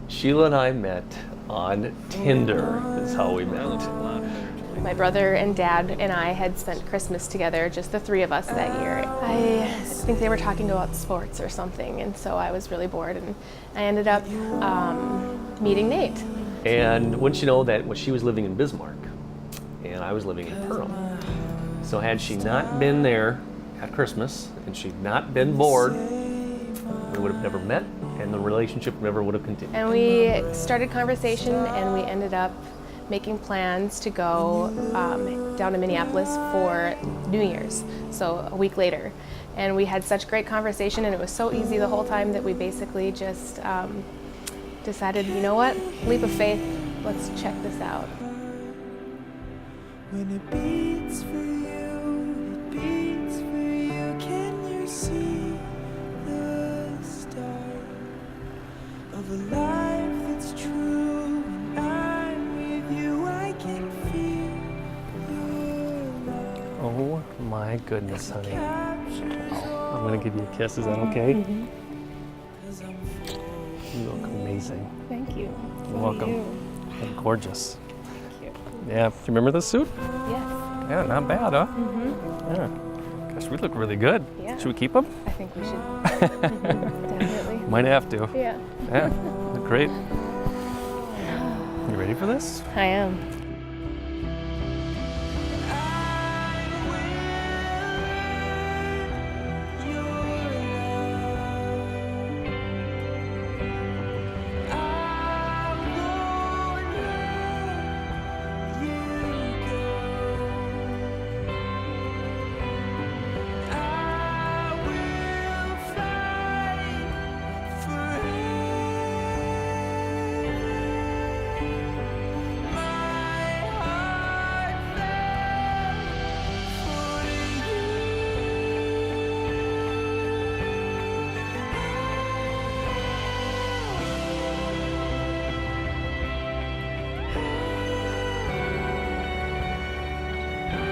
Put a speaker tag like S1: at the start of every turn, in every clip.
S1: Sheila and I met on Tinder, is how we met.
S2: My brother and dad and I had spent Christmas together, just the three of us that year. I think they were talking about sports or something, and so I was really bored, and I ended up meeting Nate.
S1: And wouldn't you know that when she was living in Bismarck, and I was living in Perham. So had she not been there at Christmas, and she'd not been bored, we would have never met, and the relationship never would have continued.
S2: And we started conversation, and we ended up making plans to go down to Minneapolis for New Year's, so a week later. And we had such great conversation, and it was so easy the whole time that we basically just decided, you know what, leap of faith, let's check this out.
S3: When it beats for you, it beats for you. Can you see the start of a life that's true? When I'm with you, I can feel your love.
S1: Oh my goodness, honey. Oh, I'm gonna give you a kiss, is that okay?
S2: Mm-hmm.
S1: You look amazing.
S2: Thank you.
S1: You're welcome.
S2: You.
S1: You're gorgeous.
S2: Thank you.
S1: Yeah, you remember this suit?
S2: Yes.
S1: Yeah, not bad, huh?
S2: Mm-hmm.
S1: Yeah. Gosh, we look really good.
S2: Yeah.
S1: Should we keep them?
S2: I think we should. Definitely.
S1: Might have to.
S2: Yeah.
S1: Yeah, look great. You ready for this?
S2: I am.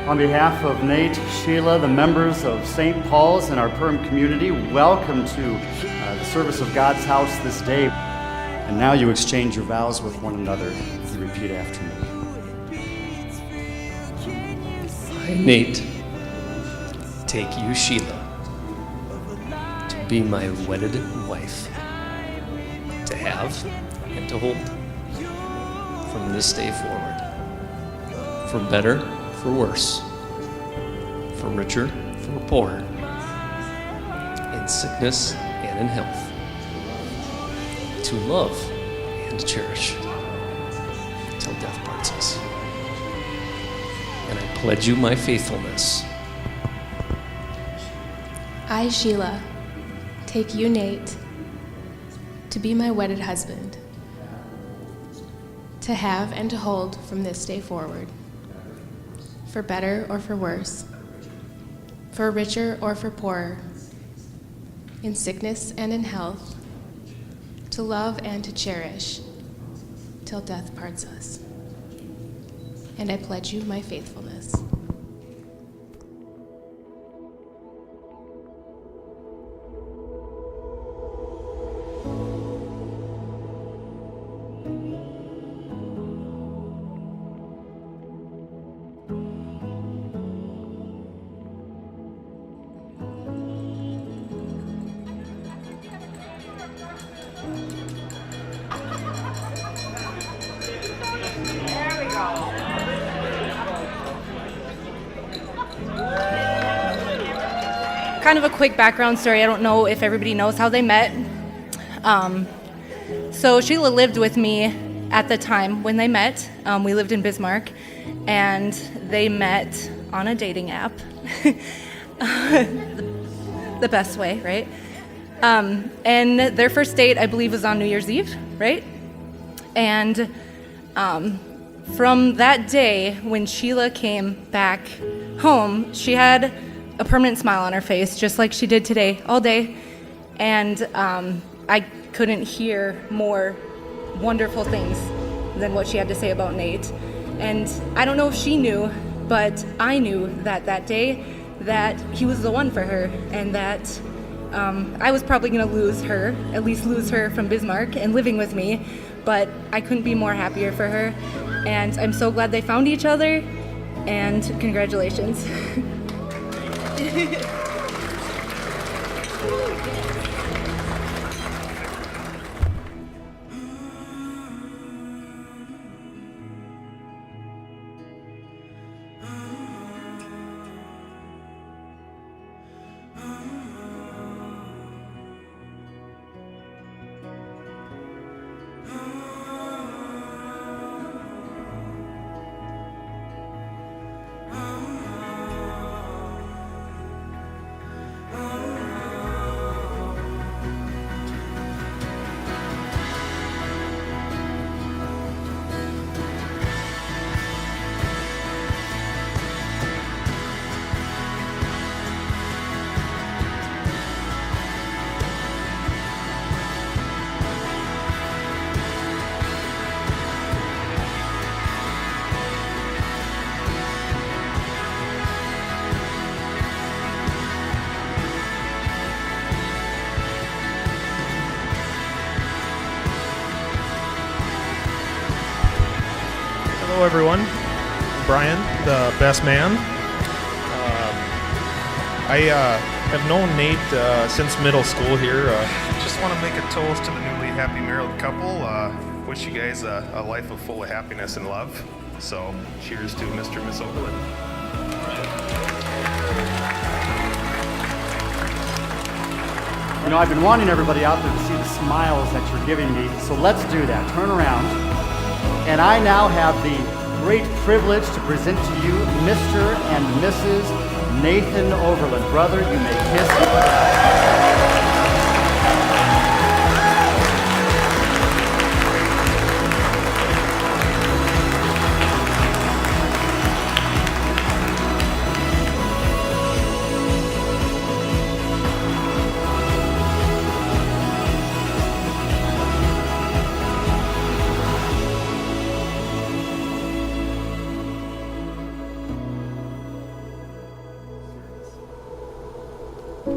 S4: On behalf of Nate, Sheila, the members of St. Paul's and our Perham community, welcome to the service of God's house this day. And now you exchange your vows with one another. You repeat after me.
S5: I, Nate, take you, Sheila, to be my wedded wife, to have and to hold from this day forward, for better, for worse, for richer, for poorer, in sickness and in health, to love and to cherish, till death parts us. And I pledge you my faithfulness.
S6: I, Sheila, take you, Nate, to be my wedded husband, to have and to hold from this day forward, for better or for worse, for richer or for poorer, in sickness and in health, to love and to cherish, till death parts us. And I pledge you my faithfulness.
S7: Kind of a quick background story. I don't know if everybody knows how they met. So Sheila lived with me at the time when they met. We lived in Bismarck, and they met on a dating app. The best way, right? And their first date, I believe, was on New Year's Eve, right? And from that day, when Sheila came back home, she had a permanent smile on her face, just like she did today, all day. And I couldn't hear more wonderful things than what she had to say about Nate. And I don't know if she knew, but I knew that that day that he was the one for her, and that I was probably going to lose her, at least lose her from Bismarck and living with me, but I couldn't be more happier for her. And I'm so glad they found each other, and congratulations.
S8: Hello, everyone. Brian, the best man. I have known Nate since middle school here. Just want to make a toast to the newly happy married couple. Wish you guys a life full of happiness and love. So, cheers to Mr. and Miss Overland.
S4: You know, I've been wanting everybody out there to see the smiles that you're giving me, so let's do that. Turn around. And I now have the great privilege to present to you Mr. and Mrs. Nathan Overland. Brother, you may kiss.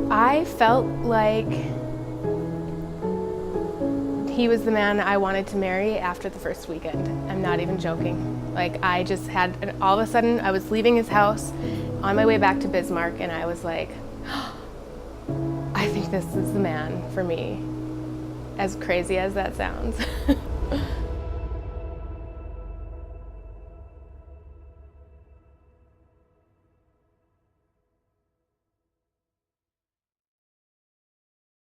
S2: I felt like he was the man I wanted to marry after the first weekend. I'm not even joking. Like, I just had, all of a sudden, I was leaving his house on my way back to Bismarck, and I was like, I think this is the man for me, as crazy as that sounds.